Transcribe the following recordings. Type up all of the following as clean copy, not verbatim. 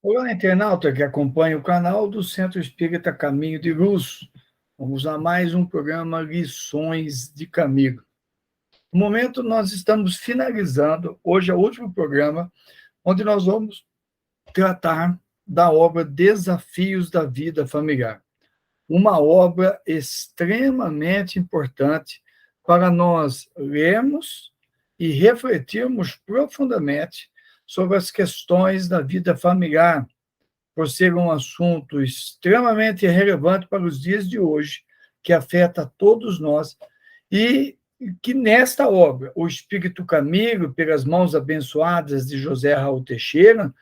Olá, internauta que acompanha o canal do Centro Espírita Caminho de Luz. Vamos a mais um programa Lições de Caminho. No momento, nós estamos finalizando, hoje é o último programa, onde nós vamos tratar da obra Desafios da Vida Familiar. Uma obra extremamente importante para nós lermos e refletirmos profundamente sobre as questões da vida familiar, por ser um assunto extremamente relevante para os dias de hoje, que afeta todos nós, e que nesta obra, o Espírito Camilo, pelas mãos abençoadas de José Raul Teixeira,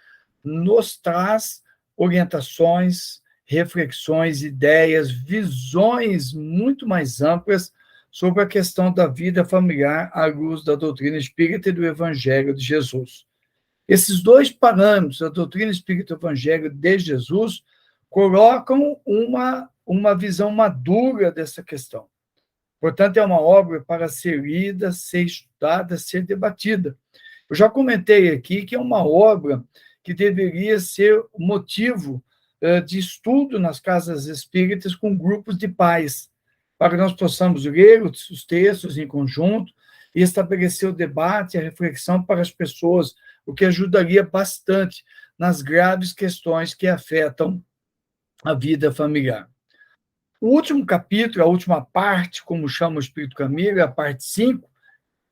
nos traz orientações, reflexões, ideias, visões muito mais amplas sobre a questão da vida familiar à luz da doutrina espírita e do Evangelho de Jesus. Esses dois parâmetros, a doutrina espírita e o Evangelho de Jesus, colocam uma visão madura dessa questão. Portanto, é uma obra para ser lida, ser estudada, ser debatida. Eu já comentei aqui que é uma obra que deveria ser motivo de estudo nas casas espíritas com grupos de pais, para que nós possamos ler os textos em conjunto e estabelecer o debate e a reflexão para as pessoas, o que ajudaria bastante nas graves questões que afetam a vida familiar. O último capítulo, a última parte, como chama o Espírito Camilo, a parte 5,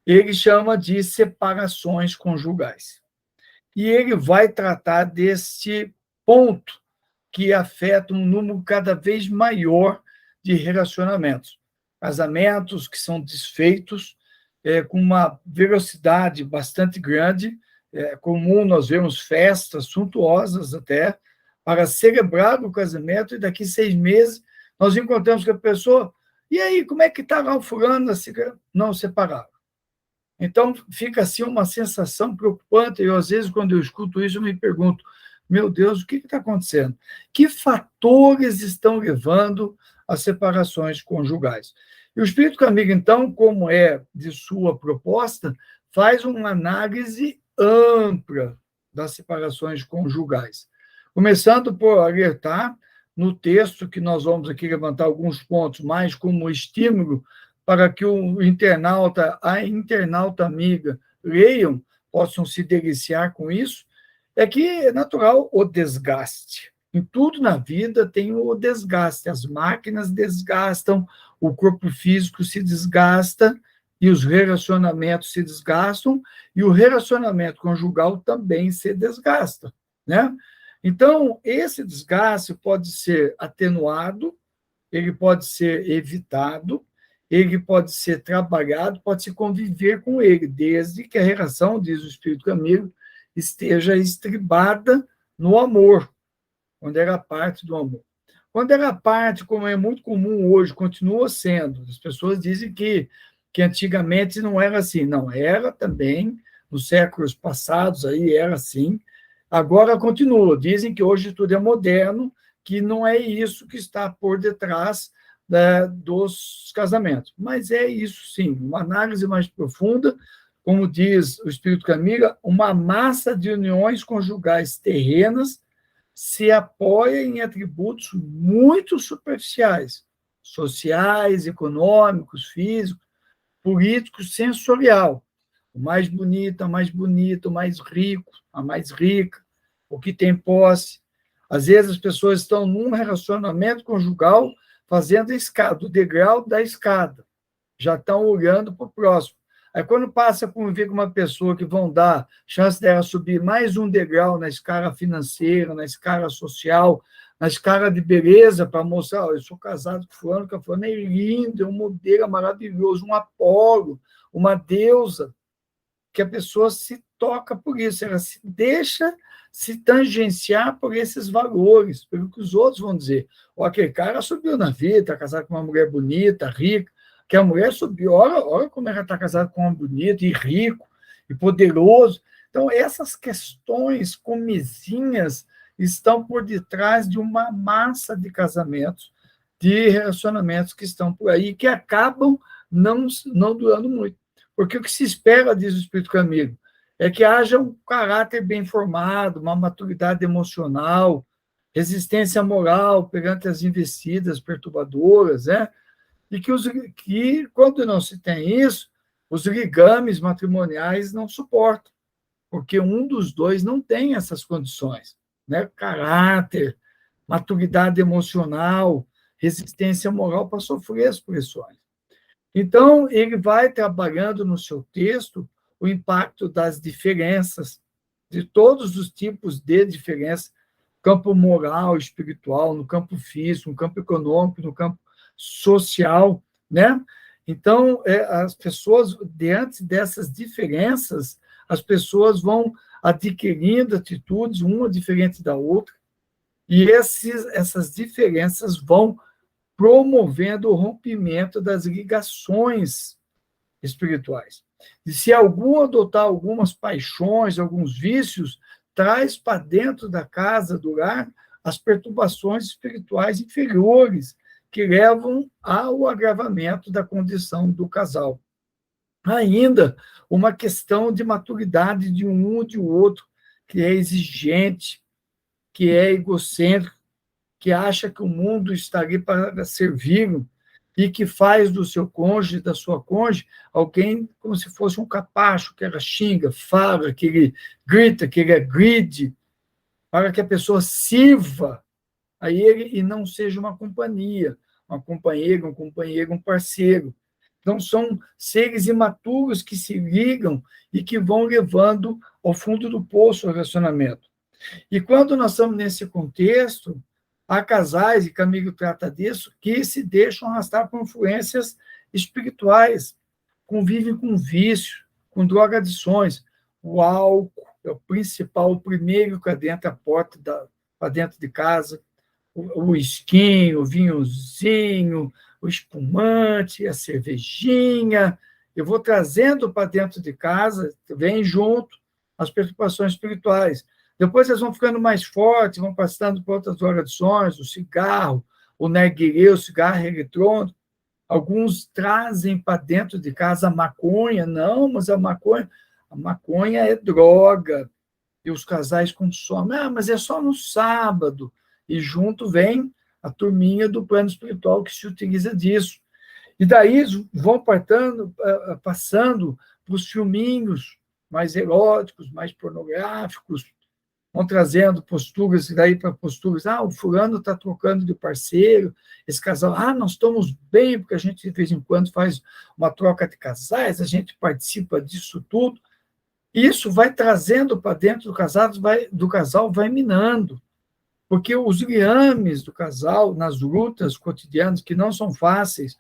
ele chama de separações conjugais. E ele vai tratar deste ponto que afeta um número cada vez maior de relacionamentos. Casamentos que são desfeitos com uma velocidade bastante grande. É comum nós vermos festas suntuosas até para celebrar o casamento, e daqui 6 meses nós encontramos com a pessoa, e aí, como é que está lá o fulano? Não, separaram. Então, fica assim uma sensação preocupante, e às vezes, quando eu escuto isso, eu me pergunto, meu Deus, o que está acontecendo? Que fatores estão levando às separações conjugais? E o Espírito Camilo, então, como é de sua proposta, faz uma análise ampla das separações conjugais, começando por alertar no texto, que nós vamos aqui levantar alguns pontos mais como estímulo para que o internauta, a internauta amiga, leiam, possam se deliciar com isso, é que é natural o desgaste. Em tudo na vida tem o desgaste. As máquinas desgastam, o corpo físico se desgasta e os relacionamentos se desgastam, e o relacionamento conjugal também se desgasta, né? Então, esse desgaste pode ser atenuado, ele pode ser evitado, ele pode ser trabalhado, pode-se conviver com ele, desde que a relação, diz o Espírito Camilo, esteja estribada no amor, quando era parte do amor. Quando era parte, como é muito comum hoje, continua sendo. As pessoas dizem que antigamente não era assim. Não, era também, nos séculos passados, aí era assim. Agora continua. Dizem que hoje tudo é moderno, que não é isso que está por detrás dos casamentos. Mas é isso, sim. Uma análise mais profunda, como diz o Espírito Camilo, uma massa de uniões conjugais terrenas se apoia em atributos muito superficiais, sociais, econômicos, físicos, políticos, sensorial. O mais bonito, a mais bonita, o mais rico, a mais rica, o que tem posse. Às vezes as pessoas estão num relacionamento conjugal fazendo a escada, o degrau da escada. Já estão olhando para o próximo. Aí, quando passa a conviver com uma pessoa que vão dar chance dela subir mais um degrau na escala financeira, na escala social, na escala de beleza, para mostrar, eu sou casado com fulano, que a fulana é linda, é um modelo maravilhoso, um Apolo, uma deusa, que a pessoa se toca por isso, ela se deixa se tangenciar por esses valores, pelo que os outros vão dizer. Ou aquele cara subiu na vida, está casado com uma mulher bonita, rica, que a mulher subiu, olha como ela está casada com um homem bonito e rico e poderoso. Então, essas questões comezinhas estão por detrás de uma massa de casamentos, de relacionamentos que estão por aí, que acabam não durando muito. Porque o que se espera, diz o Espírito Camilo, é que haja um caráter bem formado, uma maturidade emocional, resistência moral perante as investidas perturbadoras, né? E que, quando não se tem isso, os ligames matrimoniais não suportam, porque um dos dois não tem essas condições, né? Caráter, maturidade emocional, resistência moral para sofrer as pressões. Então, ele vai trabalhando no seu texto o impacto das diferenças, de todos os tipos de diferença, campo moral, espiritual, no campo físico, no campo econômico, no campo social, né? Então, as pessoas, diante dessas diferenças, as pessoas vão adquirindo atitudes, uma diferente da outra, e essas diferenças vão promovendo o rompimento das ligações espirituais. E se algum adotar algumas paixões, alguns vícios, traz para dentro da casa, do lar, as perturbações espirituais inferiores, que levam ao agravamento da condição do casal. Ainda uma questão de maturidade de um e de outro, que é exigente, que é egocêntrico, que acha que o mundo está ali para servi-lo e que faz do seu cônjuge, da sua cônjuge, alguém como se fosse um capacho, que ela xinga, fala, que ele grita, que ele agride, para que a pessoa sirva a ele e não seja uma companhia, uma companheira, um companheiro, um parceiro. Então, são seres imaturos que se ligam e que vão levando ao fundo do poço o relacionamento. E quando nós estamos nesse contexto, há casais, e Camilo trata disso, que se deixam arrastar por influências espirituais, convivem com vício, com drogadições. O álcool é o principal, o primeiro que adentra a porta para dentro de casa, o esquinho, o vinhozinho, o espumante, a cervejinha. Eu vou trazendo para dentro de casa, vem junto as preocupações espirituais. Depois eles vão ficando mais fortes, vão passando por outras drogadições, o cigarro, o narguilé, o cigarro eletrônico. Alguns trazem para dentro de casa a maconha. Não, mas a maconha é droga. E os casais consomem. Ah, mas é só no sábado. E junto vem a turminha do plano espiritual que se utiliza disso. E daí vão passando para os filminhos mais eróticos, mais pornográficos, vão trazendo posturas, e daí para posturas, o fulano está trocando de parceiro, esse casal, nós estamos bem, porque a gente de vez em quando faz uma troca de casais, a gente participa disso tudo. Isso vai trazendo para dentro do casal, vai minando, porque os liames do casal, nas lutas cotidianas, que não são fáceis,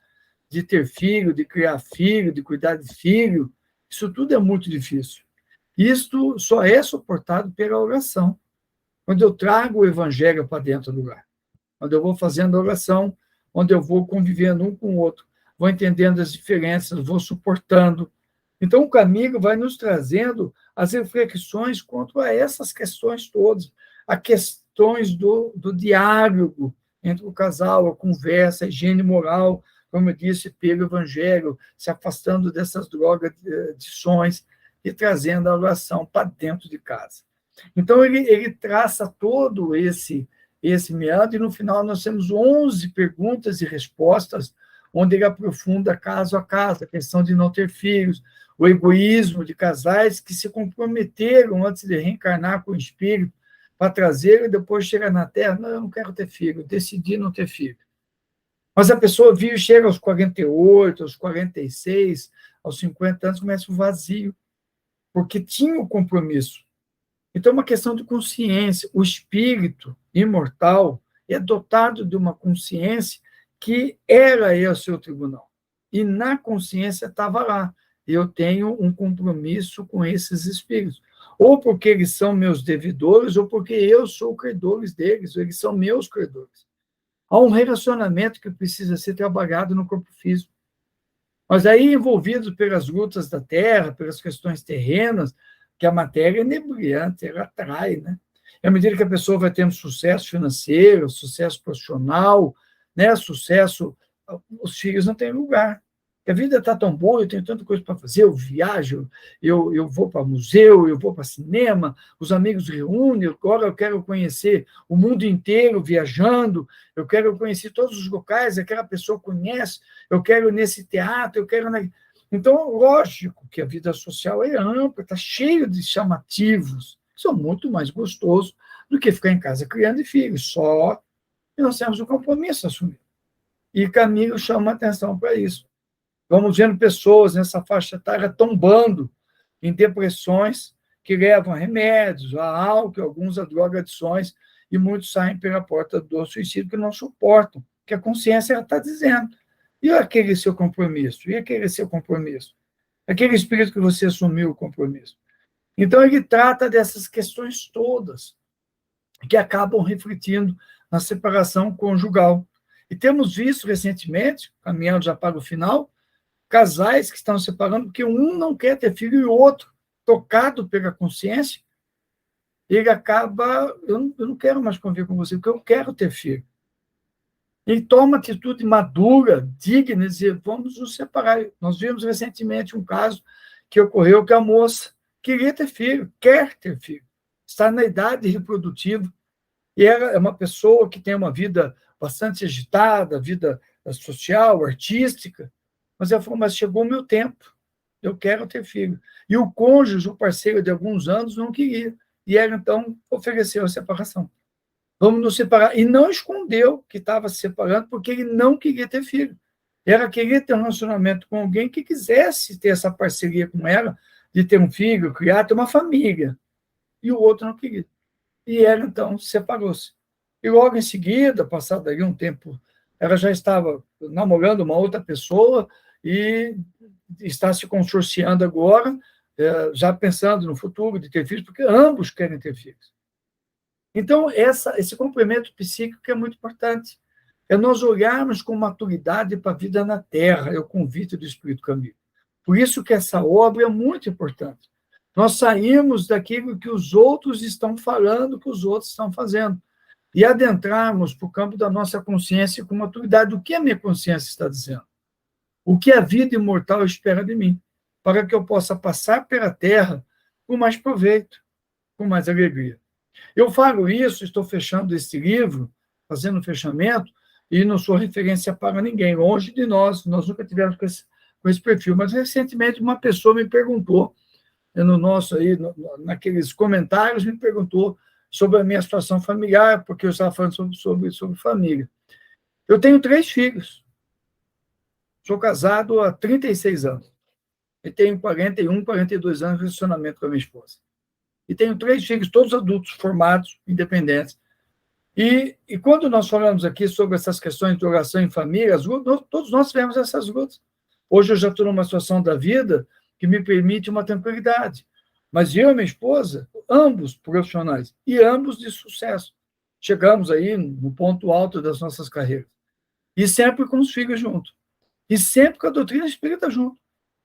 de ter filho, de criar filho, de cuidar de filho, isso tudo é muito difícil. Isto só é suportado pela oração. Quando eu trago o evangelho para dentro do lar, quando eu vou fazendo oração, onde eu vou convivendo um com o outro, vou entendendo as diferenças, vou suportando. Então, o caminho vai nos trazendo as reflexões quanto a essas questões todas, as questões do diálogo entre o casal, a conversa, a higiene moral, como eu disse, pelo evangelho, se afastando dessas drogadições, e trazendo a oração para dentro de casa. Então, ele traça todo esse meandro, e no final nós temos 11 perguntas e respostas, onde ele aprofunda caso a caso, a questão de não ter filhos, o egoísmo de casais que se comprometeram antes de reencarnar com o espírito, para trazer e depois chega na Terra, não, eu não quero ter filho, eu decidi não ter filho. Mas a pessoa vive, chega aos 48, aos 46, aos 50 anos, começa o vazio, porque tinha o compromisso. Então, é uma questão de consciência. O espírito imortal é dotado de uma consciência que era o seu tribunal. E na consciência estava lá. Eu tenho um compromisso com esses espíritos. Ou porque eles são meus devedores, ou porque eu sou credores deles, ou eles são meus credores. Há um relacionamento que precisa ser trabalhado no corpo físico. Mas aí, envolvidos pelas lutas da Terra, pelas questões terrenas, que a matéria é inebriante, ela atrai, né? E à medida que a pessoa vai tendo sucesso financeiro, sucesso profissional, né, sucesso, os filhos não têm lugar. A vida está tão boa, eu tenho tanta coisa para fazer, eu viajo, eu vou para museu, eu vou para cinema, os amigos reúnem, agora eu quero conhecer o mundo inteiro viajando, eu quero conhecer todos os locais, aquela pessoa conhece, eu quero ir nesse teatro, eu quero... Então, lógico que a vida social é ampla, está cheio de chamativos, que são muito mais gostosos do que ficar em casa criando filhos, só que nós temos um compromisso a assumir. E Camilo chama atenção para isso. Vamos vendo pessoas nessa faixa etária tombando em depressões que levam a remédios, a álcool, alguns a drogadições, e muitos saem pela porta do suicídio que não suportam, que a consciência está dizendo. E aquele seu compromisso? E aquele seu compromisso? Aquele espírito que você assumiu o compromisso? Então, ele trata dessas questões todas que acabam refletindo na separação conjugal. E temos visto recentemente, caminhando já para o final, casais que estão se separando porque um não quer ter filho e o outro, tocado pela consciência, ele acaba, eu não quero mais conviver com você, porque eu quero ter filho. Ele toma atitude madura, digna, de dizer, vamos nos separar. Nós vimos recentemente um caso que ocorreu que a moça queria ter filho, quer ter filho, está na idade reprodutiva, e ela é uma pessoa que tem uma vida bastante agitada, vida social, artística, mas ela falou, mas chegou o meu tempo, eu quero ter filho. E o cônjuge, o parceiro de alguns anos, não queria. E ela, então, ofereceu a separação. Vamos nos separar. E não escondeu que estava se separando porque ele não queria ter filho. Ela queria ter um relacionamento com alguém que quisesse ter essa parceria com ela, de ter um filho, criar, ter uma família. E o outro não queria. E ela, então, separou-se. E logo em seguida, passado aí um tempo, ela já estava namorando uma outra pessoa e está se consorciando agora, já pensando no futuro de ter filhos, porque ambos querem ter filhos. Então, esse complemento psíquico é muito importante. É nós olharmos com maturidade para a vida na Terra, é o convite do Espírito Camilo. Por isso que essa obra é muito importante. Nós saímos daquilo que os outros estão falando, que os outros estão fazendo, e adentrarmos para o campo da nossa consciência com maturidade. O que a minha consciência está dizendo? O que a vida imortal espera de mim? Para que eu possa passar pela Terra com mais proveito, com mais alegria. Eu falo isso, estou fechando esse livro, fazendo o fechamento, e não sou referência para ninguém, longe de nós nunca tivemos com esse perfil, mas recentemente uma pessoa me perguntou, no nosso aí, naqueles comentários, me perguntou sobre a minha situação familiar, porque eu estava falando sobre família. Eu tenho 3 filhos, sou casado há 36 anos, e tenho 41, 42 anos de relacionamento com a minha esposa. E tenho 3 filhos, todos adultos, formados, independentes. E quando nós falamos aqui sobre essas questões de oração em família, todos nós tivemos essas lutas. Hoje eu já estou numa situação da vida que me permite uma tranquilidade. Mas eu e minha esposa, ambos profissionais e ambos de sucesso, chegamos aí no ponto alto das nossas carreiras. E sempre com os filhos juntos. E sempre com a doutrina espírita junto.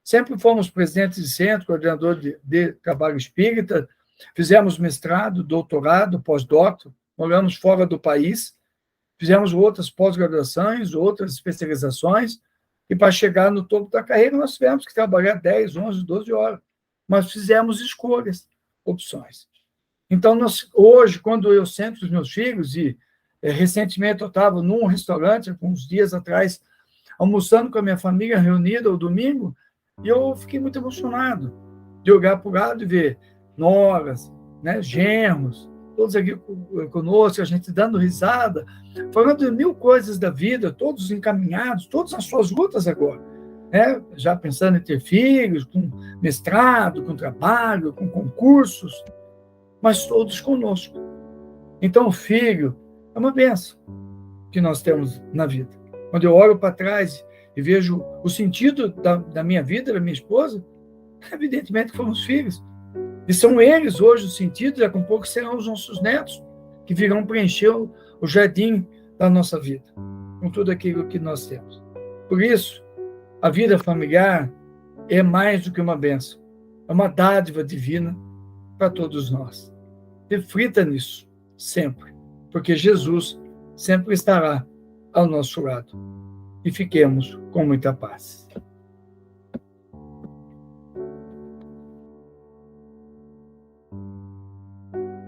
Sempre fomos presidentes de centro, coordenador de trabalho espírita, fizemos mestrado, doutorado, pós-doutorado, moramos fora do país, fizemos outras pós-graduações, outras especializações, e para chegar no topo da carreira nós tivemos que trabalhar 10, 11, 12 horas. Mas fizemos escolhas, opções. Então, hoje, quando eu sento os meus filhos, e recentemente eu estava num restaurante, uns dias atrás, almoçando com a minha família reunida ao domingo, e eu fiquei muito emocionado de olhar para o lado e ver noras, né, genros, todos aqui conosco, a gente dando risada, falando de 1000 coisas da vida, todos encaminhados, todos nas suas lutas agora, né? Já pensando em ter filhos, com mestrado, com trabalho, com concursos, mas todos conosco. Então, o filho é uma bênção que nós temos na vida. Quando eu olho para trás e vejo o sentido da minha vida, da minha esposa, evidentemente foram os filhos. E são eles hoje o sentido, daqui a pouco serão os nossos netos, que virão preencher o jardim da nossa vida, com tudo aquilo que nós temos. Por isso, a vida familiar é mais do que uma bênção, é uma dádiva divina para todos nós. Reflita nisso, sempre, porque Jesus sempre estará ao nosso lado. E fiquemos com muita paz.